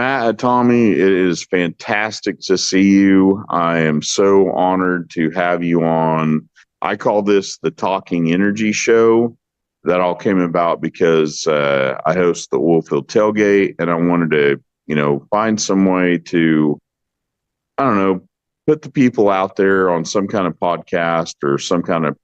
Matt Hatami, it is fantastic to see you. I am so honored to have you on. I call this the Talking Energy Show. That all came about because I host the Oilfield Tailgate, and I wanted to, find some way to, I don't know, put the people out there on some kind of podcast or some kind of,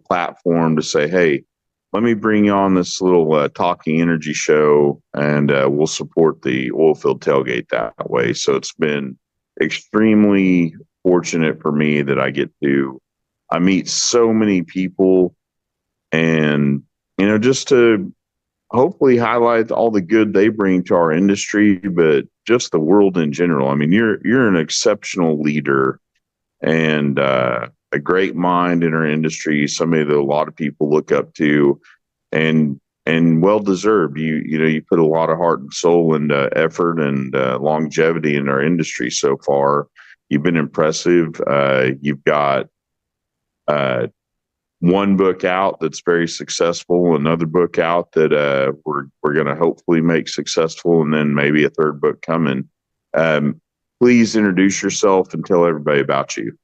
platform to say, hey, let me bring you on this little Talking Energy Show, and we'll support the Oilfield Tailgate that way. So it's been extremely fortunate for me that I meet so many people, and, just to hopefully highlight all the good they bring to our industry, but just the world in general. I mean, you're an exceptional leader and a great mind in our industry, somebody that a lot of people look up to, and well deserved. You put a lot of heart and soul and effort and longevity in our industry so far. You've been impressive. You've got one book out that's very successful, another book out that we're going to hopefully make successful, and then maybe a third book coming. Please introduce yourself and tell everybody about you.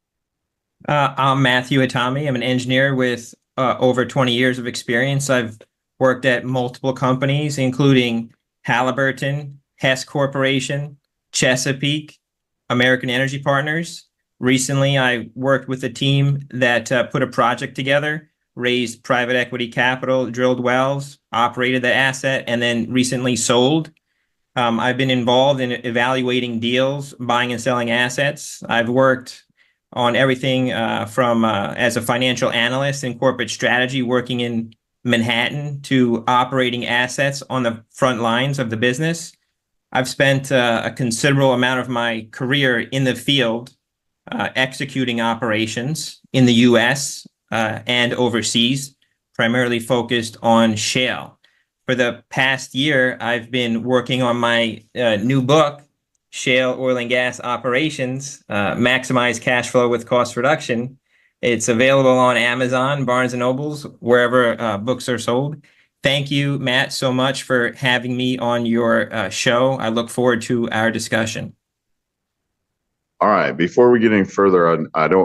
I'm Matthew Hatami. I'm an engineer with over 20 years of experience. I've worked at multiple companies, including Halliburton, Hess Corporation, Chesapeake, American Energy Partners. Recently, I worked with a team that put a project together, raised private equity capital, drilled wells, operated the asset, and then recently sold. I've been involved in evaluating deals, buying and selling assets. I've worked on everything from as a financial analyst in corporate strategy, working in Manhattan, to operating assets on the front lines of the business. I've spent a considerable amount of my career in the field, executing operations in the U.S. And overseas, primarily focused on shale. For the past year, I've been working on my new book, Shale Oil and Gas Operations, Maximize Cash Flow with Cost Reduction. It's available on Amazon, Barnes & Nobles, wherever books are sold. Thank you, Matt, so much for having me on your show. I look forward to our discussion. All right. Before we get any further,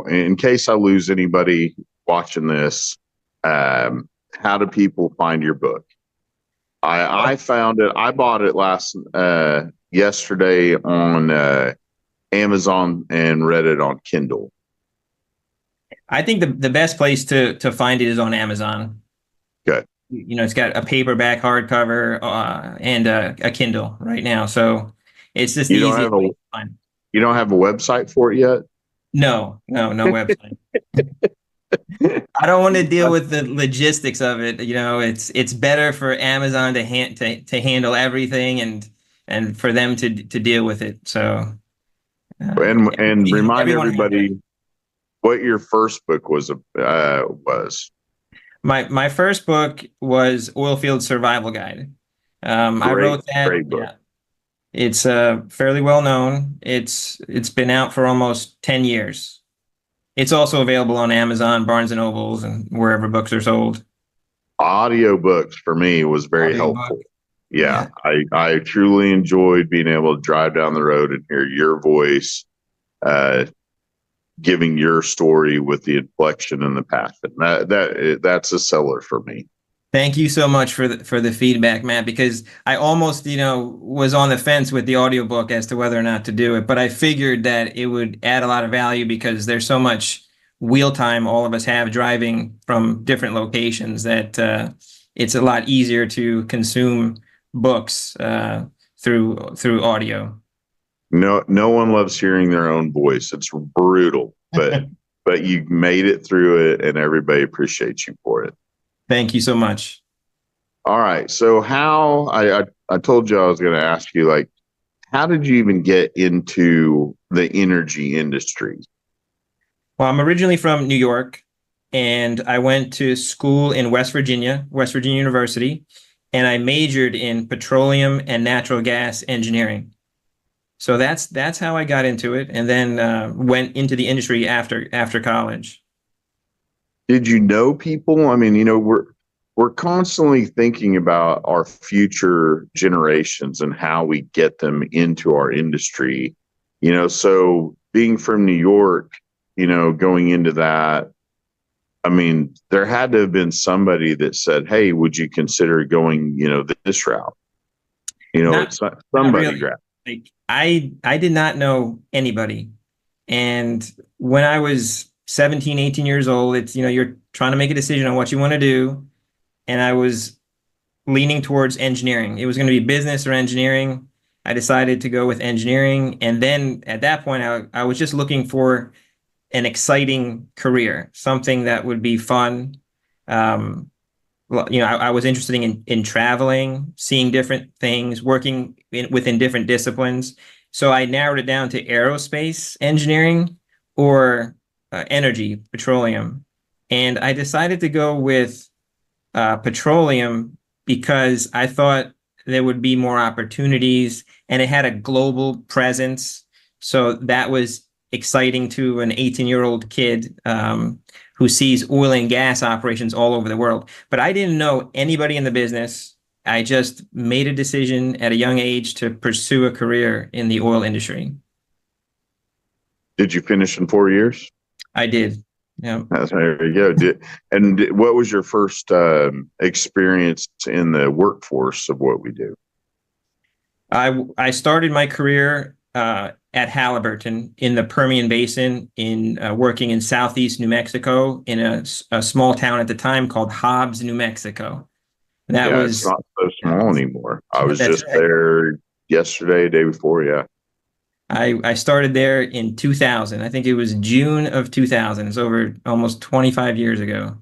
in case I lose anybody watching this, how do people find your book? I found it. I bought it yesterday on Amazon and read it on Kindle. I think the best place to find it is on Amazon. Good. It's got a paperback hardcover and a Kindle right now, so it's just the easiest way to find. You don't have a website for it yet? No website. I don't want to deal with the logistics of it. It's better for Amazon to handle everything and for them to deal with it. So, and remind everybody what your first book was. My first book was Oilfield Survival Guide. I wrote that. Great book. Yeah. It's fairly well known. It's been out for almost 10 years. It's also available on Amazon, Barnes & Nobles, and wherever books are sold. Audiobooks for me was very helpful. Yeah. I truly enjoyed being able to drive down the road and hear your voice, giving your story with the inflection and the passion. That's a seller for me. Thank you so much for the feedback, Matt, because I almost, was on the fence with the audiobook as to whether or not to do it, but I figured that it would add a lot of value because there's so much wheel time all of us have driving from different locations that it's a lot easier to consume books through audio. No one loves hearing their own voice. It's brutal, but you made it through it, and everybody appreciates you for it. Thank you so much. All right. So I told you I was going to ask you, how did you even get into the energy industry? Well, I'm originally from New York, and I went to school in West Virginia University, and I majored in petroleum and natural gas engineering. So that's how I got into it, and then went into the industry after college. Did you know people? I mean, we're constantly thinking about our future generations and how we get them into our industry. So being from New York, going into that, I mean, there had to have been somebody that said, "Hey, would you consider going, this route?" Not It's not somebody really. grabbed. Like I did not know anybody. And when I was 17, 18 years old, it's, you're trying to make a decision on what you want to do. And I was leaning towards engineering. It was going to be business or engineering. I decided to go with engineering. And then at that point, I was just looking for an exciting career, something that would be fun. Um, I was interested in traveling, seeing different things, working within different disciplines. So I narrowed it down to aerospace engineering or energy, petroleum. And I decided to go with petroleum because I thought there would be more opportunities and it had a global presence. So that was exciting to an 18-year-old kid who sees oil and gas operations all over the world. But I didn't know anybody in the business. I just made a decision at a young age to pursue a career in the oil industry. Did you finish in 4 years? I did. Yeah. There you go. What was your first experience in the workforce of what we do? I started my career at Halliburton in the Permian Basin, in working in southeast New Mexico in a small town at the time called Hobbs, New Mexico. That Yeah, it's was not so small anymore. I was that's just right. there yesterday, day before. Yeah. I started there in 2000. I think it was June of 2000. It's over almost 25 years ago.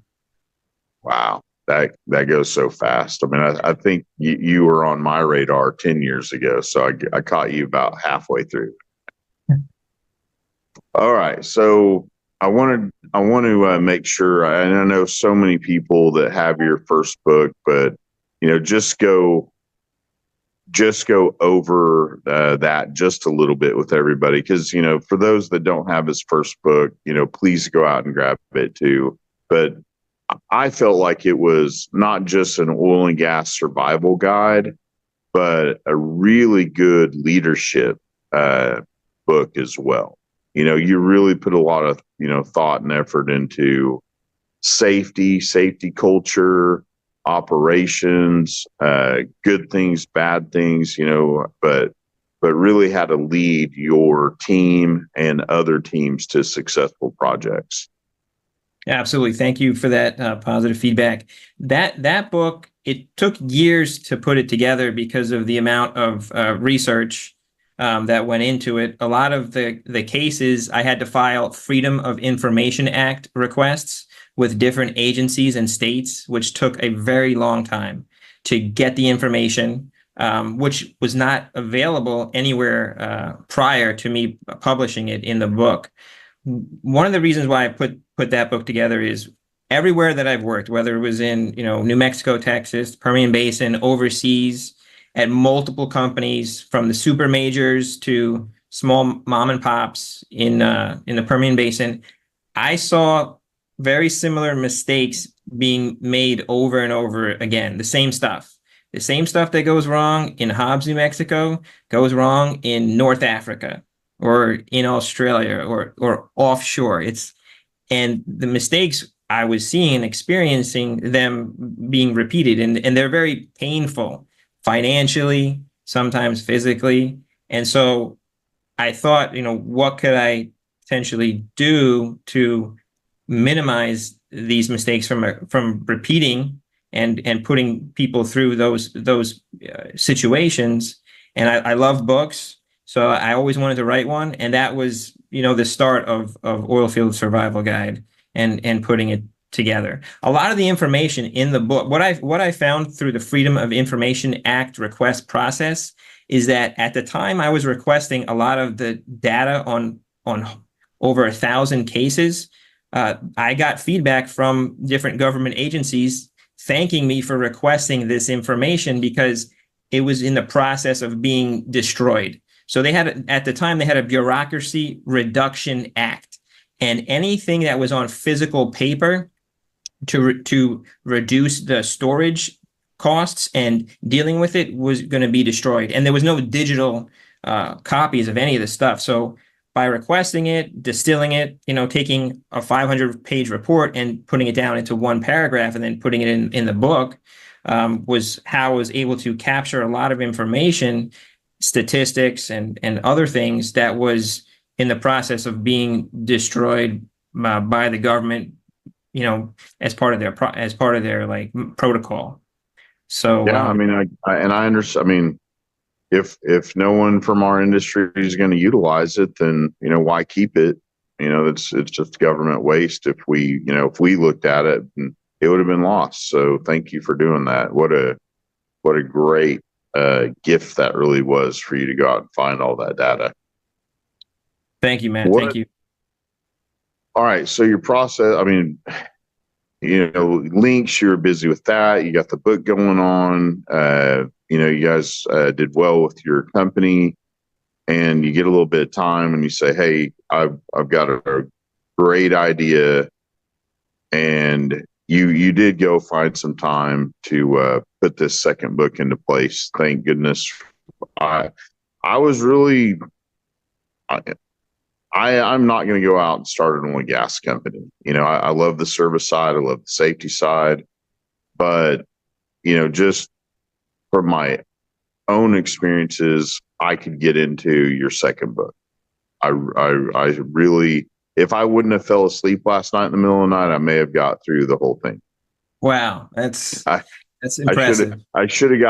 Wow. That goes so fast. I mean, I think you were on my radar 10 years ago. So I caught you about halfway through. All right. So I want to make sure, and I know so many people that have your first book, but just go over that just a little bit with everybody, because for those that don't have his first book, please go out and grab it too. But I felt like it was not just an oil and gas survival guide, but a really good leadership book as well. You really put a lot of thought and effort into safety culture, operations, good things, bad things, but really how to lead your team and other teams to successful projects. Absolutely. Thank you for that positive feedback. That book, it took years to put it together because of the amount of research that went into it. A lot of the cases, I had to file Freedom of Information Act requests with different agencies and states, which took a very long time to get the information, which was not available anywhere prior to me publishing it in the book. One of the reasons why I put that book together is everywhere that I've worked, whether it was in New Mexico, Texas, Permian Basin, overseas, at multiple companies, from the super majors to small mom and pops in the Permian Basin, I saw very similar mistakes being made over and over again. The same stuff. The same stuff that goes wrong in Hobbs, New Mexico, goes wrong in North Africa or in Australia or offshore. And the mistakes I was seeing and experiencing them being repeated, and they're very painful financially, sometimes physically. And so I thought, what could I potentially do to minimize these mistakes from repeating and putting people through those situations. And I love books, so I always wanted to write one, and that was the start of Oilfield Survival Guide and putting it together. A lot of the information in the book, what I found through the Freedom of Information Act request process, is that at the time I was requesting a lot of the data on over 1,000 cases. I got feedback from different government agencies thanking me for requesting this information because it was in the process of being destroyed. So at the time, they had a Bureaucracy Reduction Act, and anything that was on physical paper to reduce the storage costs, and dealing with it was going to be destroyed. And there was no digital copies of any of the stuff. So by requesting it, distilling it, taking a 500-page report and putting it down into one paragraph and then putting it in the book, was how I was able to capture a lot of information, statistics, and other things that was in the process of being destroyed by the government, as part of their like protocol. So yeah, I mean, I understand. I mean, if no one from our industry is going to utilize it, then why keep it? It's just government waste. If we looked at it, it would have been lost. So thank you for doing that. What a great gift that really was for you to go out and find all that data. Thank you, Matt. Thank you. All right. So your process, I mean, links, you're busy with that. You got the book going on. You guys did well with your company, and you get a little bit of time and you say, hey, I've got a great idea. And you did go find some time to put this second book into place. Thank goodness. I was really, I'm not going to go out and start an oil and gas company. I love the service side. I love the safety side, but just from my own experiences, I could get into your second book. I really, if I wouldn't have fell asleep last night in the middle of the night, I may have got through the whole thing. Wow, that's impressive. I should have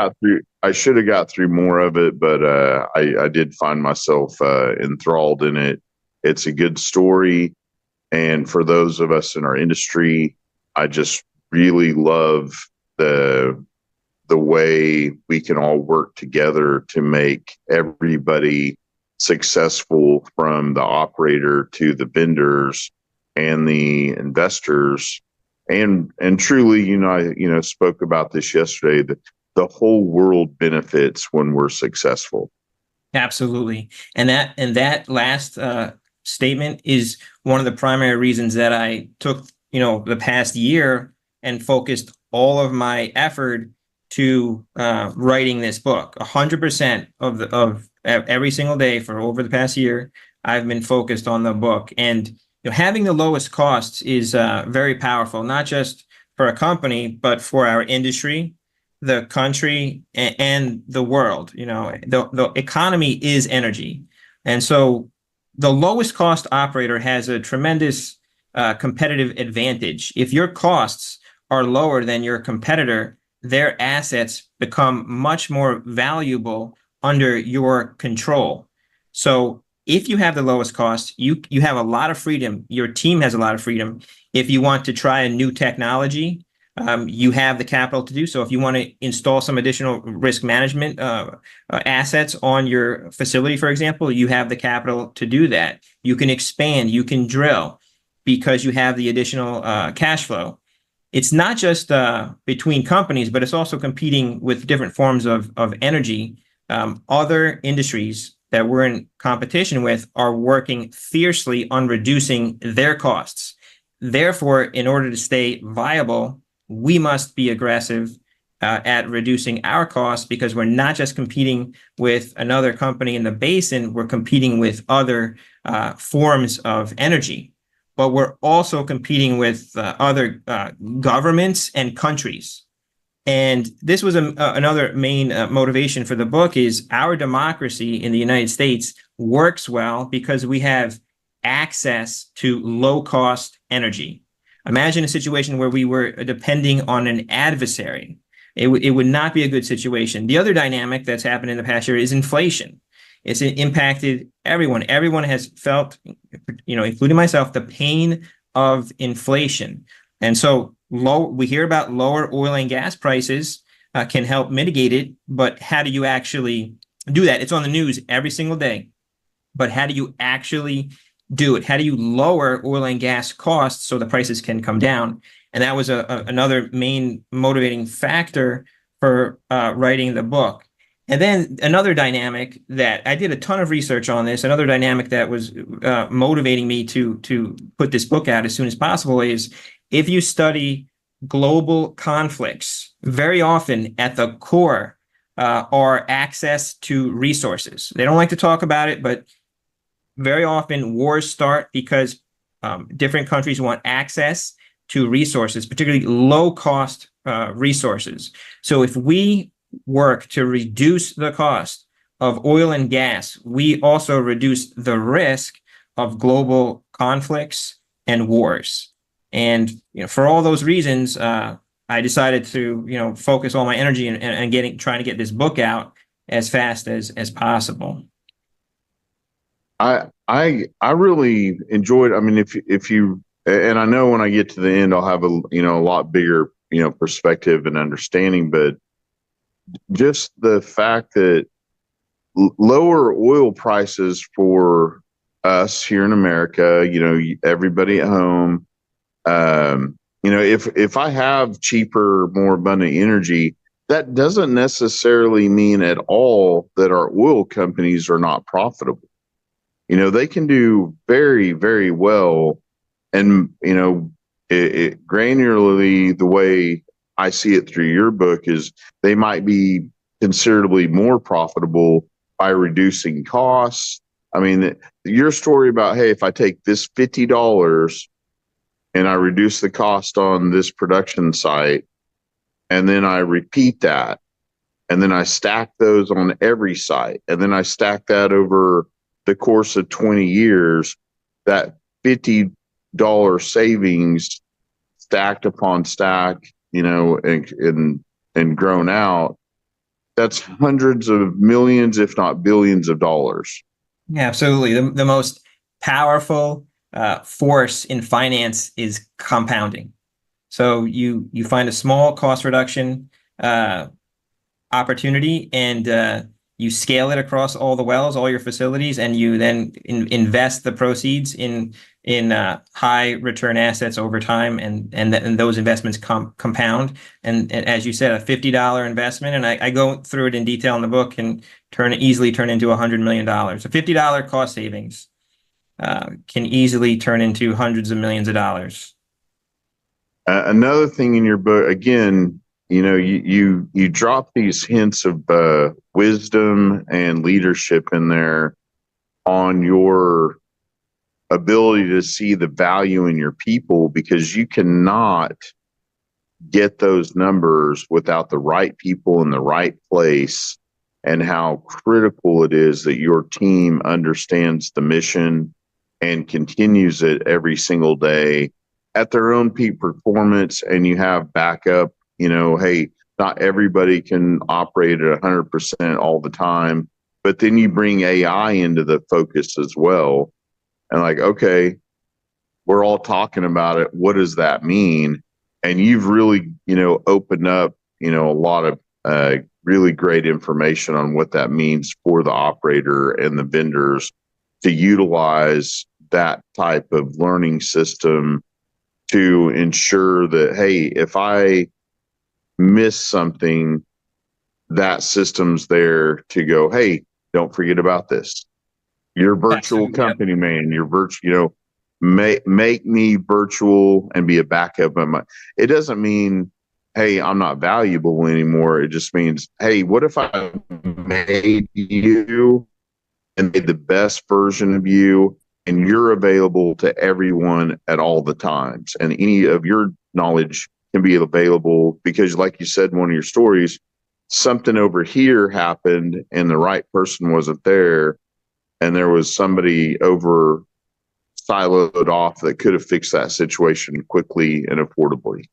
got through more of it, but I did find myself enthralled in it. It's a good story, and for those of us in our industry, I just really love the way we can all work together to make everybody successful, from the operator to the vendors and the investors. And truly, I spoke about this yesterday, that the whole world benefits when we're successful. Absolutely. And that last statement is one of the primary reasons that I took, the past year and focused all of my effort to writing this book. 100% of every single day for over the past year, I've been focused on the book. And having the lowest costs is very powerful, not just for a company, but for our industry, the country, and the world. The economy is energy. And so the lowest cost operator has a tremendous competitive advantage. If your costs are lower than your competitor, their assets become much more valuable under your control. So if you have the lowest cost, you have a lot of freedom. Your team has a lot of freedom. If you want to try a new technology, you have the capital to do so. If you want to install some additional risk management assets on your facility, for example, you have the capital to do that. You can expand, you can drill, because you have the additional cash flow. It's not just between companies, but it's also competing with different forms of energy. Other industries that we're in competition with are working fiercely on reducing their costs. Therefore, in order to stay viable, we must be aggressive at reducing our costs, because we're not just competing with another company in the basin, we're competing with other forms of energy. But we're also competing with other governments and countries. And this was another main motivation for the book, is our democracy in the United States works well because we have access to low-cost energy. Imagine a situation where we were depending on an adversary. It would not be a good situation. The other dynamic that's happened in the past year is inflation. It's impacted everyone. Everyone has felt, including myself, the pain of inflation. And so we hear about lower oil and gas prices can help mitigate it, but how do you actually do that? It's on the news every single day, but how do you actually do it? How do you lower oil and gas costs so the prices can come down? And that was another main motivating factor for writing the book. And then another dynamic that I did a ton of research on this, another dynamic that was motivating me to put this book out as soon as possible is, if you study global conflicts, very often at the core are access to resources. They don't like to talk about it, but very often wars start because different countries want access to resources, particularly low-cost resources. So if we work to reduce the cost of oil and gas, we also reduce the risk of global conflicts and wars. And for all those reasons, I decided to focus all my energy and trying to get this book out as fast as possible. I really enjoyed. I mean, if you, and I know when I get to the end, I'll have a lot bigger perspective and understanding, but just the fact that lower oil prices for us here in America, everybody at home, if I have cheaper, more abundant energy, that doesn't necessarily mean at all that our oil companies are not profitable. They can do very, very well. And, granularly, the way I see it through your book is they might be considerably more profitable by reducing costs. I mean, your story about, hey, if I take this $50 and I reduce the cost on this production site, and then I repeat that, and then I stack those on every site, and then I stack that over the course of 20 years, that $50 savings stacked upon stack, and grown out, that's hundreds of millions, if not billions of dollars. Yeah, absolutely. The most powerful force in finance is compounding. So you find a small cost reduction opportunity, and you scale it across all the wells, all your facilities, and you then invest the proceeds in high return assets over time, and those investments compound. And as you said, a $50 investment, and I go through it in detail in the book, and easily turn into $100 million. A $50 cost savings can easily turn into hundreds of millions of dollars. Another thing in your book, again, you drop these hints of wisdom and leadership in there on your ability to see the value in your people, because you cannot get those numbers without the right people in the right place, and how critical it is that your team understands the mission and continues it every single day at their own peak performance. And you have backup. Hey, not everybody can operate at 100% all the time, but then you bring AI into the focus as well. And okay, we're all talking about it. What does that mean? And you've really, opened up, a lot of really great information on what that means for the operator and the vendors to utilize that type of learning system to ensure that, hey, if I miss something, that system's there to go, hey, don't forget about this. You're virtual company, yep. Man, you're virtual, make me virtual and be a backup. It doesn't mean, hey, I'm not valuable anymore. It just means, hey, what if I made you and made the best version of you, and you're available to everyone at all the times, and any of your knowledge can be available, because like you said in one of your stories, something over here happened and the right person wasn't there, and there was somebody over siloed off that could have fixed that situation quickly and affordably.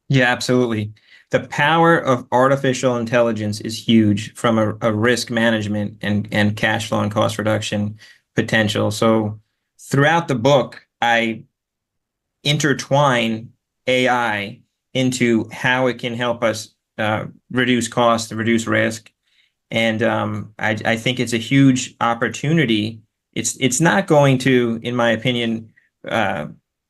Yeah, absolutely. The power of artificial intelligence is huge from a risk management and cash flow and cost reduction potential. So throughout the book, I intertwine AI into how it can help us reduce cost, reduce risk. And I think it's a huge opportunity. It's not going to, in my opinion,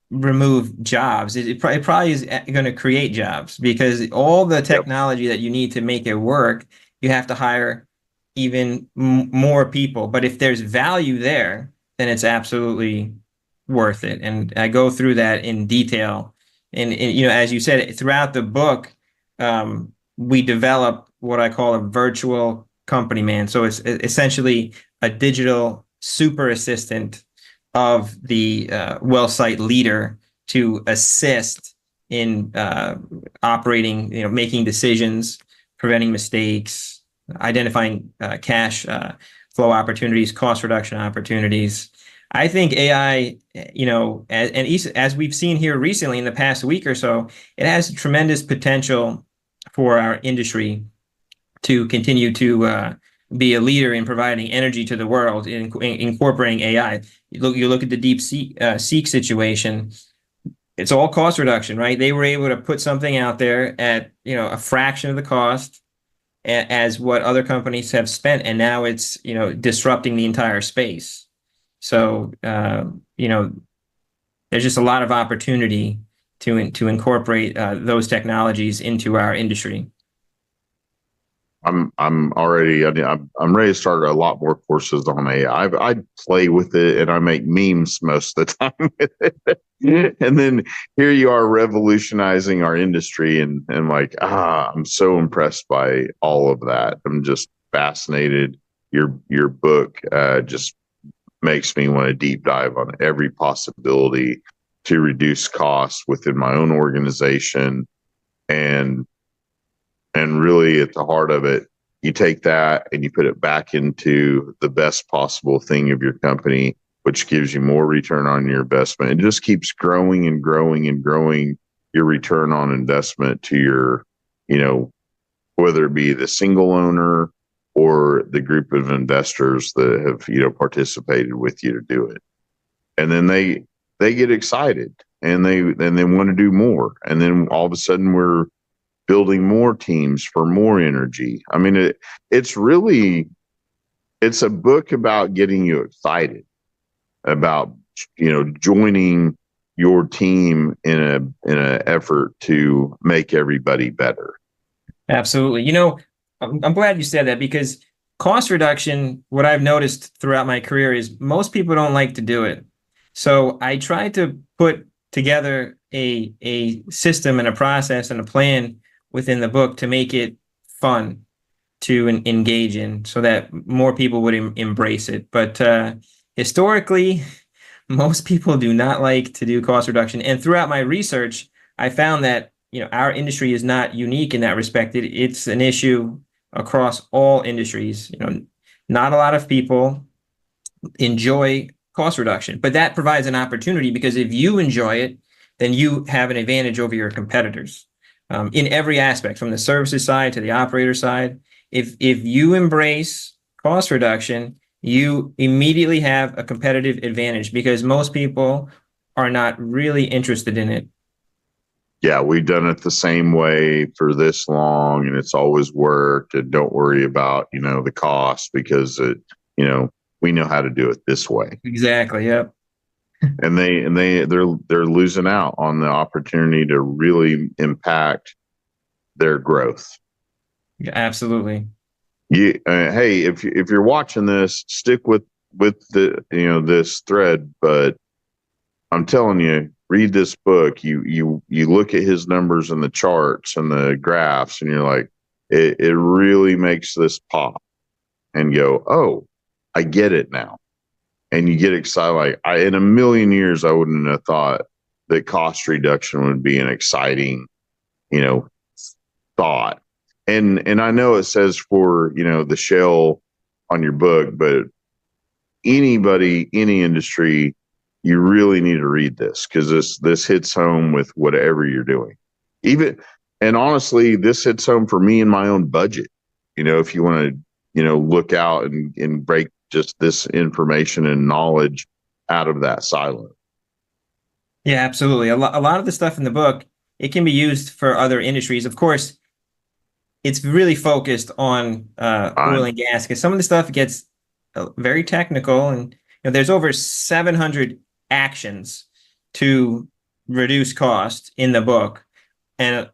remove jobs. It probably is going to create jobs, because all the technology that you need to make it work, you have to hire even more people. But if there's value there, then it's absolutely worth it. And I go through that in detail And as you said, throughout the book, we develop what I call a virtual company man. So it's essentially a digital super assistant of the well site leader to assist in operating, making decisions, preventing mistakes, identifying cash flow opportunities, cost reduction opportunities. I think AI, as we've seen here recently in the past week or so, it has tremendous potential for our industry to continue to be a leader in providing energy to the world, in incorporating AI. You look at the deep seek situation. It's all cost reduction, right? They were able to put something out there at a fraction of the cost as what other companies have spent, and now it's disrupting the entire space. So there's just a lot of opportunity to incorporate those technologies into our industry. I'm already I'm ready to start a lot more courses on AI. I play with it and I make memes most of the time with it. And then here you are revolutionizing our industry, and like, I'm so impressed by all of that. I'm just fascinated. Your book just makes me want to deep dive on every possibility to reduce costs within my own organization. And really, at the heart of it, you take that and you put it back into the best possible thing of your company, which gives you more return on your investment. It just keeps growing and growing and growing your return on investment to your, whether it be the single owner or the group of investors that have, participated with you to do it. And then they get excited and they want to do more. And then all of a sudden we're building more teams for more energy. I mean, it's a book about getting you excited about, joining your team in an effort to make everybody better. Absolutely. I'm glad you said that, because cost reduction, what I've noticed throughout my career is most people don't like to do it. So I try to put together a system and a process and a plan within the book to make it fun to engage in, so that more people would embrace it. But historically, most people do not like to do cost reduction. And throughout my research, I found that our industry is not unique in that respect. It's an issue across all industries. Not a lot of people enjoy cost reduction, but that provides an opportunity, because if you enjoy it, then you have an advantage over your competitors. In every aspect, from the services side to the operator side. If you embrace cost reduction, you immediately have a competitive advantage, because most people are not really interested in it. Yeah, we've done it the same way for this long, and it's always worked. And don't worry about the cost, because we know how to do it this way. Exactly. Yep. And they're losing out on the opportunity to really impact their growth. Yeah, absolutely. Hey, if you're watching this, stick with the this thread. But I'm telling you, read this book. You look at his numbers and the charts and the graphs, and you're like, it really makes this pop, and go, oh, I get it now. And you get excited. Like, in a million years, I wouldn't have thought that cost reduction would be an exciting, thought. And I know it says for, the shale on your book, but anybody, any industry, you really need to read this, because this hits home with whatever you're doing. And honestly, this hits home for me in my own budget. If you want to, look out and break just this information and knowledge out of that silo. Yeah, absolutely. A lot of the stuff in the book, it can be used for other industries. Of course, it's really focused on oil and gas, because some of the stuff gets very technical, and there's over 700 actions to reduce cost in the book. And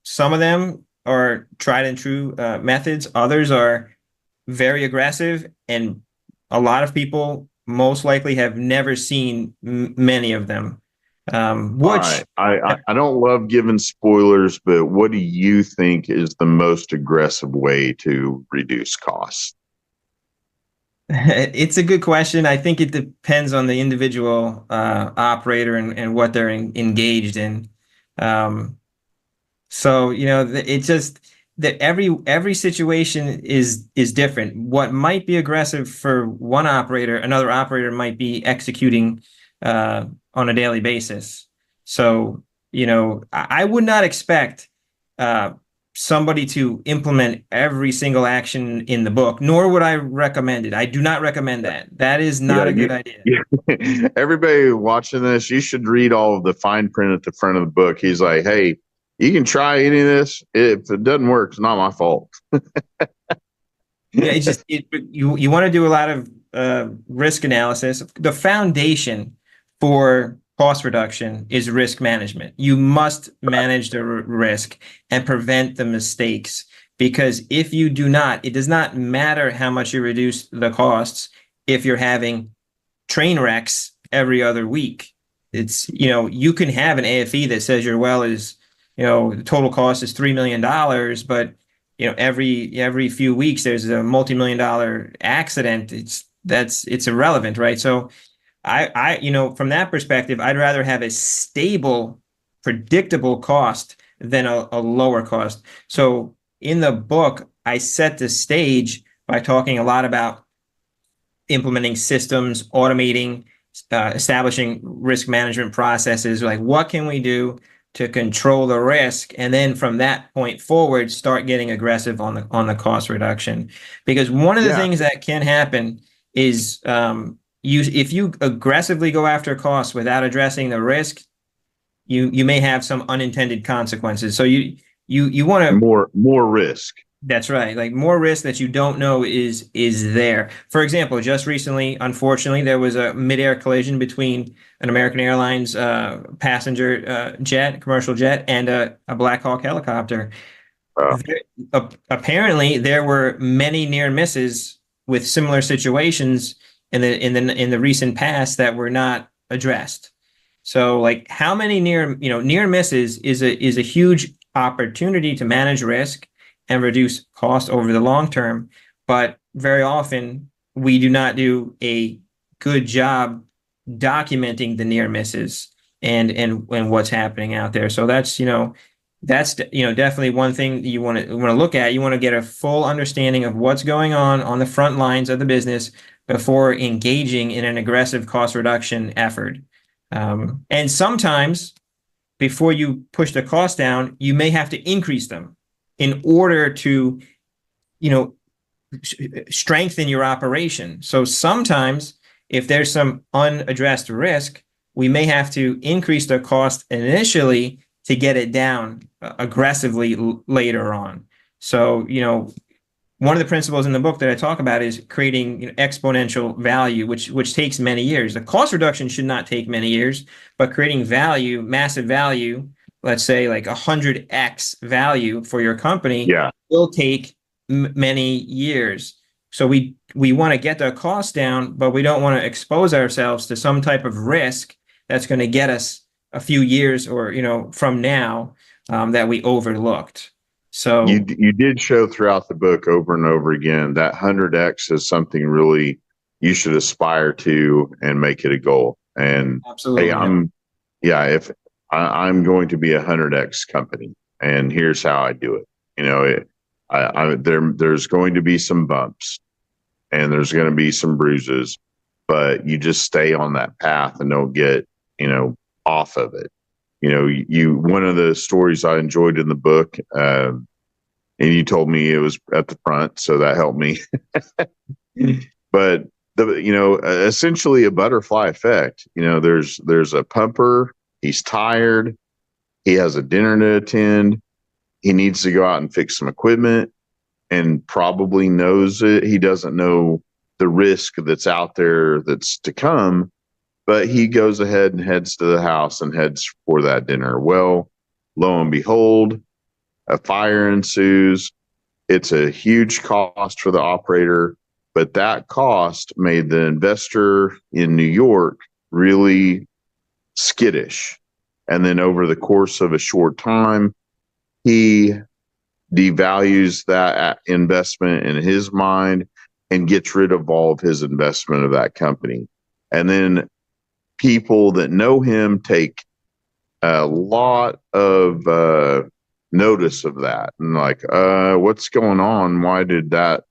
some of them are tried and true methods. Others are very aggressive, and a lot of people most likely have never seen many of them. All Which right. I don't love giving spoilers, but what do you think is the most aggressive way to reduce costs? it's a good question. I think it depends on the individual operator and what they're engaged in. Um, So, it just that every situation is different. What might be aggressive for one operator, another operator might be executing on a daily basis. So, I would not expect uh, somebody to implement every single action in the book, nor would I recommend it. I do not recommend that. That is not Yeah, a good idea. everybody watching this, you should read all of the fine print at the front of the book. He's like, hey, you can try any of this. If it doesn't work, it's not my fault. Yeah, it's just you want to do a lot of risk analysis. The foundation for cost reduction is risk management. You must manage the risk and prevent the mistakes because if you do not, it does not matter how much you reduce the costs if you're having train wrecks every other week. It's, you can have an AFE that says your well is, the total cost is $3 million, but every few weeks there's a multi-million-dollar accident. It's irrelevant, right? So from that perspective, I'd rather have a stable, predictable cost than a lower cost. So in the book, I set the stage by talking a lot about implementing systems, automating, establishing risk management processes. Like, what can we do to control the risk, and then from that point forward, start getting aggressive on the cost reduction? Because one of the things that can happen is if you aggressively go after costs without addressing the risk, you may have some unintended consequences. So you want to more risk. That's right. Like more risk that you don't know is there. For example, just recently, unfortunately, there was a midair collision between an American Airlines passenger jet, commercial jet, and a Black Hawk helicopter. Apparently, there were many near misses with similar situations in the recent past that were not addressed. So, like, how many near misses is a huge opportunity to manage risk and reduce cost over the long term. But very often we do not do a good job documenting the near misses and what's happening out there. So that's definitely one thing you want to look at. You want to get a full understanding of what's going on the front lines of the business before engaging in an aggressive cost reduction effort. And sometimes before you push the cost down, you may have to increase them in order to, strengthen your operation. So sometimes if there's some unaddressed risk, we may have to increase the cost initially to get it down aggressively later on. So, one of the principles in the book that I talk about is creating exponential value, which takes many years. The cost reduction should not take many years, but creating value, massive value, let's say like 100x value for your company, will take many years. So we want to get the cost down, but we don't want to expose ourselves to some type of risk that's going to get us a few years or from now that we overlooked. So you did show throughout the book over and over again that 100x is something really you should aspire to and make it a goal. And absolutely, if I'm going to be a 100x company, and here's how I do it. There's going to be some bumps, and there's going to be some bruises, but you just stay on that path and don't get off of it. One of the stories I enjoyed in the book, and you told me it was at the front, so that helped me. But essentially a butterfly effect. There's a pumper. He's tired. He has a dinner to attend. He needs to go out and fix some equipment, and probably knows it. He doesn't know the risk that's out there that's to come, but he goes ahead and heads to the house and heads for that dinner. Well, lo and behold, a fire ensues. It's a huge cost for the operator, but that cost made the investor in New York really skittish. And then over the course of a short time, he devalues that investment in his mind and gets rid of all of his investment of that company. And then people that know him take a lot of notice of that and like, what's going on? Why did that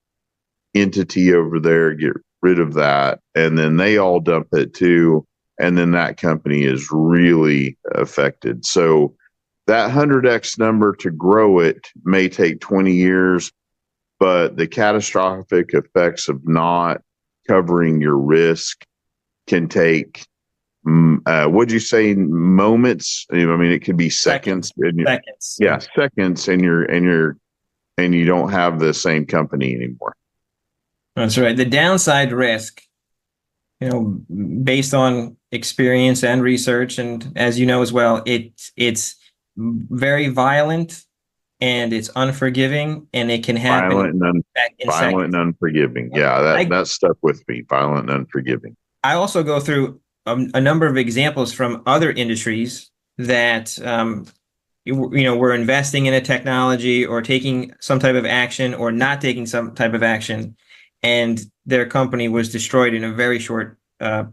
entity over there get rid of that? And then they all dump it too. And then that company is really affected. So that 100x number, to grow it may take 20 years, but the catastrophic effects of not covering your risk can take, what'd you say, moments? I mean, it could be seconds. Seconds. Yeah, seconds, and you don't have the same company anymore. That's right. The downside risk, based on experience and research, and as you know as well, it's very violent and it's unforgiving, and it can happen violent and unforgiving. Yeah, that stuck with me. Violent and unforgiving. I also go through a number of examples from other industries that we're investing in a technology or taking some type of action or not taking some type of action, and their company was destroyed in a very short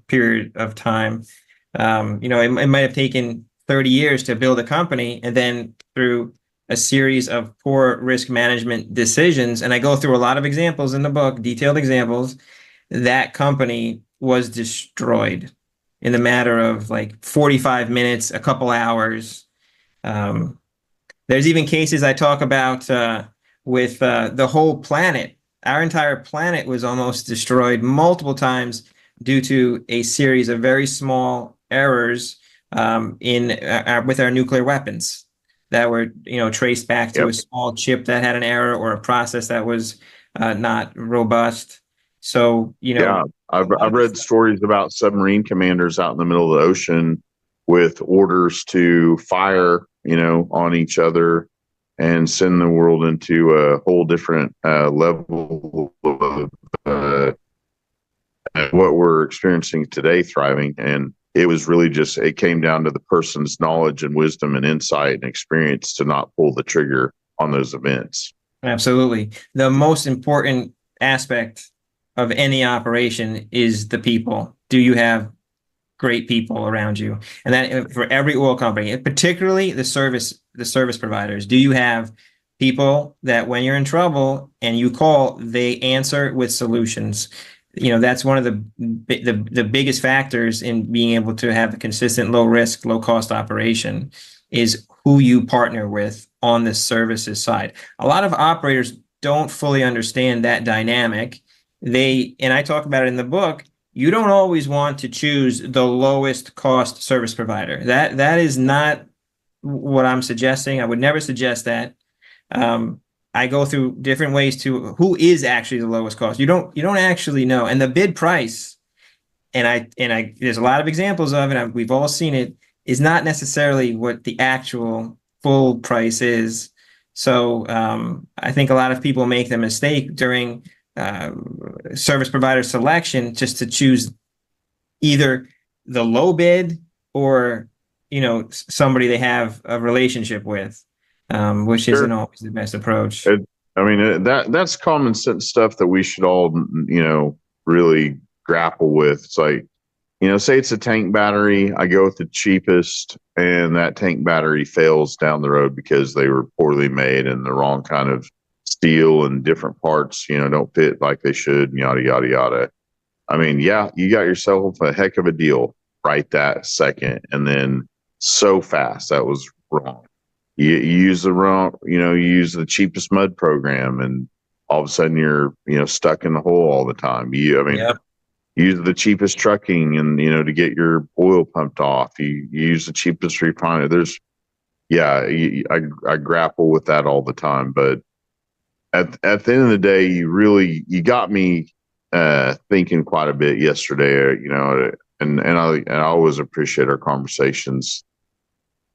period of time. It might have taken 30 years to build a company, and then through a series of poor risk management decisions, and I go through a lot of examples in the book, detailed examples, that company was destroyed in the matter of like 45 minutes, a couple hours. There's even cases I talk about with the whole planet. Our entire planet was almost destroyed multiple times due to a series of very small errors with our nuclear weapons that were, traced back to a small chip that had an error or a process that was not robust. So, I've read stories about submarine commanders out in the middle of the ocean with orders to fire, on each other and send the world into a whole different level of what we're experiencing today, thriving. And it was really it came down to the person's knowledge and wisdom and insight and experience to not pull the trigger on those events. Absolutely. The most important aspect of any operation is the people. Do you have great people around you? And that for every oil company, particularly the service providers, do you have people that when you're in trouble and you call, they answer with solutions? That's one of the biggest factors in being able to have a consistent, low risk, low cost operation is who you partner with on the services side. A lot of operators don't fully understand that dynamic. And I talk about it in the book, you don't always want to choose the lowest cost service provider. That is not what I'm suggesting. I would never suggest that. I go through different ways to who is actually the lowest cost. You don't actually know. And the bid price, and I there's a lot of examples of it, we've all seen it, is not necessarily what the actual full price is. So I think a lot of people make the mistake during service provider selection just to choose either the low bid or somebody they have a relationship with, which isn't always the best approach. That's common sense stuff that we should all really grapple with. It's like, say it's a tank battery, I go with the cheapest, and that tank battery fails down the road because they were poorly made and the wrong kind of steel and different parts, don't fit like they should, yada, yada, yada. You got yourself a heck of a deal right that second. And then so fast, that was wrong. You use the wrong, you use the cheapest mud program, and all of a sudden you're, stuck in the hole all the time. Use the cheapest trucking and, to get your oil pumped off. You use the cheapest refiner. I grapple with that all the time, but at the end of the day, you got me thinking quite a bit yesterday, and I always appreciate our conversations.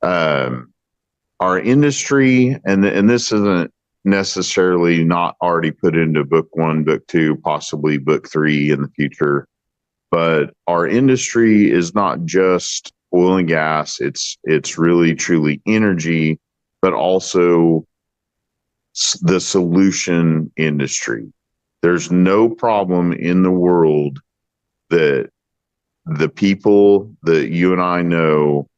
Our industry, and this isn't necessarily not already put into book 1, book 2, possibly book 3 in the future, but our industry is not just oil and gas. It's really truly energy, but also the solution industry. There's no problem in the world that the people that you and I know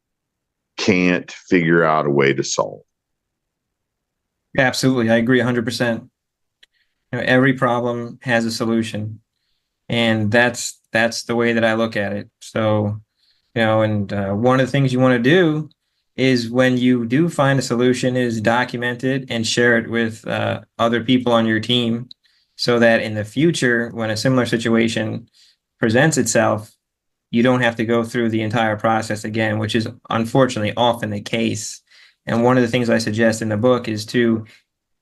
can't figure out a way to solve. Absolutely. I agree 100%. Every problem has a solution, and that's the way that I look at it. So, and one of the things you want to do is when you do find a solution is document it and share it with other people on your team so that in the future, when a similar situation presents itself, you don't have to go through the entire process again, which is unfortunately often the case. And one of the things I suggest in the book is to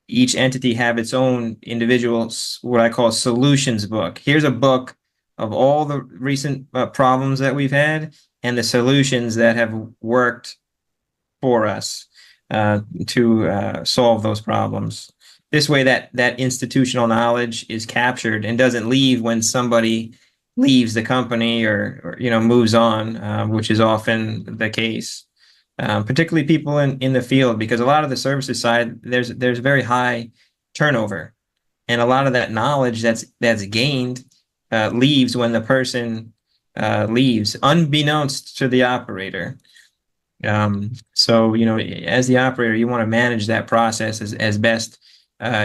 each entity have its own individual, what I call solutions book. Here's a book of all the recent problems that we've had and the solutions that have worked for us to solve those problems. This way that institutional knowledge is captured and doesn't leave when somebody leaves the company or moves on, which is often the case. Particularly people in the field, because a lot of the services side, there's very high turnover, and a lot of that knowledge that's gained leaves when the person leaves, unbeknownst to the operator. So as the operator, you want to manage that process as best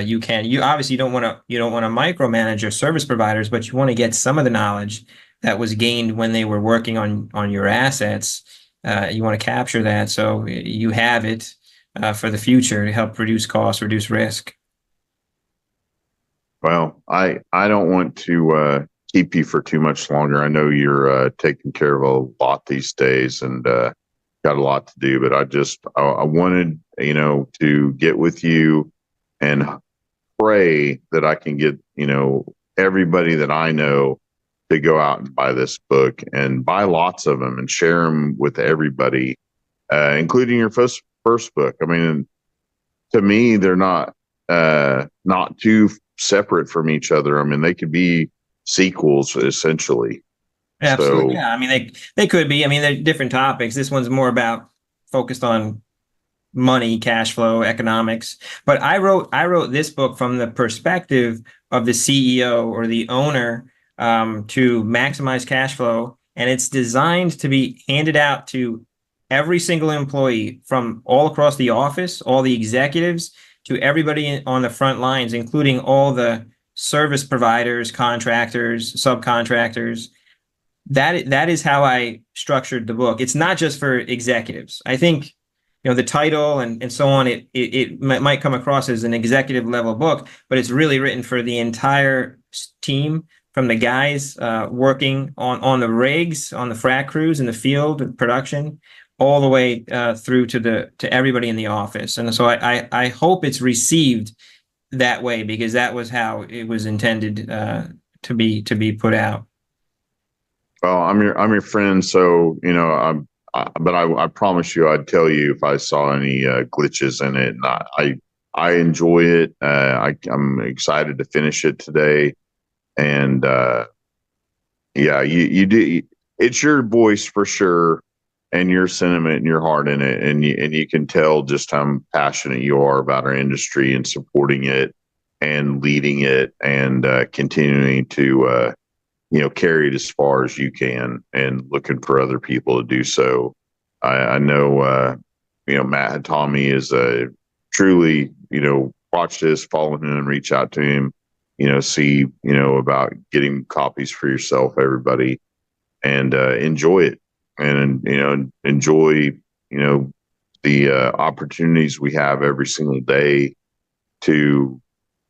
you can. You obviously don't want to micromanage your service providers, but you want to get some of the knowledge that was gained when they were working on your assets. You want to capture that so you have it for the future to help reduce costs, reduce risk. Well, I don't want to keep you for too much longer. I know you're taking care of a lot these days and got a lot to do, but I wanted, to get with you and pray that I can get, everybody that I know to go out and buy this book and buy lots of them and share them with everybody, including your first book. I mean, to me, they're not too separate from each other. I mean, they could be sequels essentially. Absolutely. So, Yeah. I mean, they could be. I mean, they're different topics. This one's more about focused on money, cash flow, economics. But I wrote this book from the perspective of the CEO or the owner to maximize cash flow. And it's designed to be handed out to every single employee from all across the office, all the executives, to everybody on the front lines, including all the service providers, contractors, subcontractors. That is how I structured the book. It's not just for executives. I think the title and so on, it might come across as an executive level book, but it's really written for the entire team, from the guys working on the rigs, on the frac crews in the field, production, all the way through to everybody in the office. And so I hope it's received that way, because that was how it was intended to be put out. well, I'm your friend, so but I promise you, I'd tell you if I saw any glitches in it. And I enjoy it. I'm excited to finish it today, and yeah, you do. It's your voice for sure, and your sentiment and your heart in it, and you can tell just how passionate you are about our industry and supporting it and leading it and continuing to carry it as far as you can and looking for other people to do so. I know, Matt Hatami is truly, watch this, follow him and reach out to him, see, about getting copies for yourself, everybody, and enjoy it and, enjoy, the opportunities we have every single day to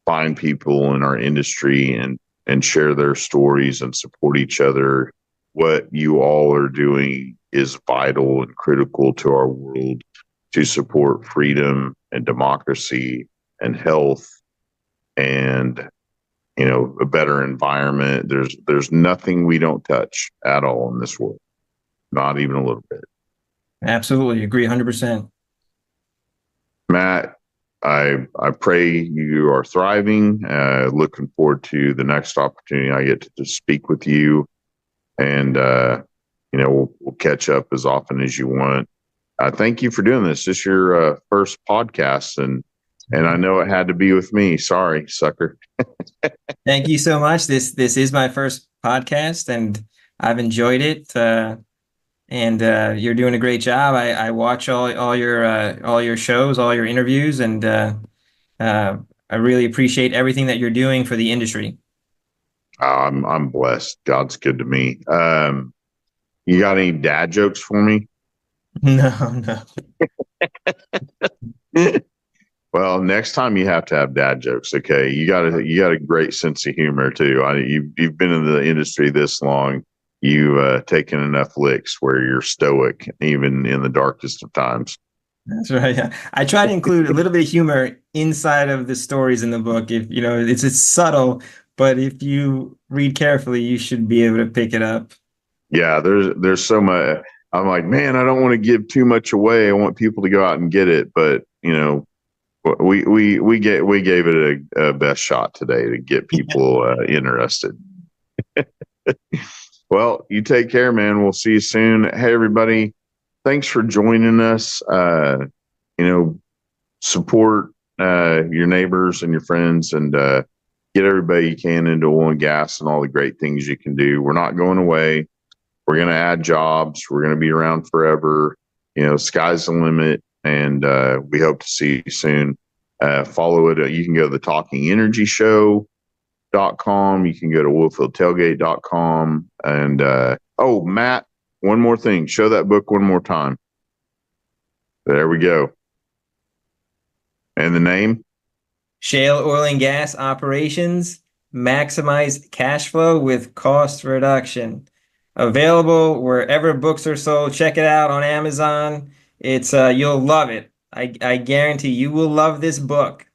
find people in our industry and share their stories and support each other. What you all are doing is vital and critical to our world to support freedom and democracy and health and, a better environment. There's nothing we don't touch at all in this world, not even a little bit. Absolutely. Agree 100%. Matt, I pray you are thriving. Looking forward to the next opportunity I get to speak with you. And we'll catch up as often as you want. Thank you for doing this. This is your first podcast, and I know it had to be with me. Sorry, sucker. Thank you so much. This is my first podcast, and I've enjoyed it. And you're doing a great job. I watch all your shows, all your interviews, and I really appreciate everything that you're doing for the industry. I'm blessed. God's good to me. You got any dad jokes for me? No. Well, next time you have to have dad jokes. Okay, you got a great sense of humor too. You've been in the industry this long. You've taken enough licks where you're stoic, even in the darkest of times. That's right. Yeah. I try to include a little bit of humor inside of the stories in the book. If it's subtle, but if you read carefully, you should be able to pick it up. Yeah, there's so much. I'm like, man, I don't want to give too much away. I want people to go out and get it, but we gave it a best shot today to get people interested. Well, you take care, man. We'll see you soon. Hey, everybody. Thanks for joining us. Support your neighbors and your friends, and get everybody you can into oil and gas and all the great things you can do. We're not going away. We're going to add jobs. We're going to be around forever. Sky's the limit, and we hope to see you soon. Follow it. You can go to the talkingenergyshow.com. You can go to oilfieldtailgate.com. And, Matt, one more thing. Show that book one more time. There we go. And the name? Shale Oil and Gas Operations, Maximize Cash Flow with Cost Reduction. Available wherever books are sold. Check it out on Amazon. It's you'll love it. I guarantee you will love this book.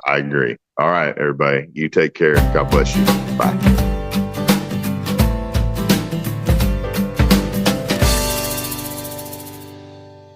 I agree. All right, everybody. You take care. God bless you. Bye.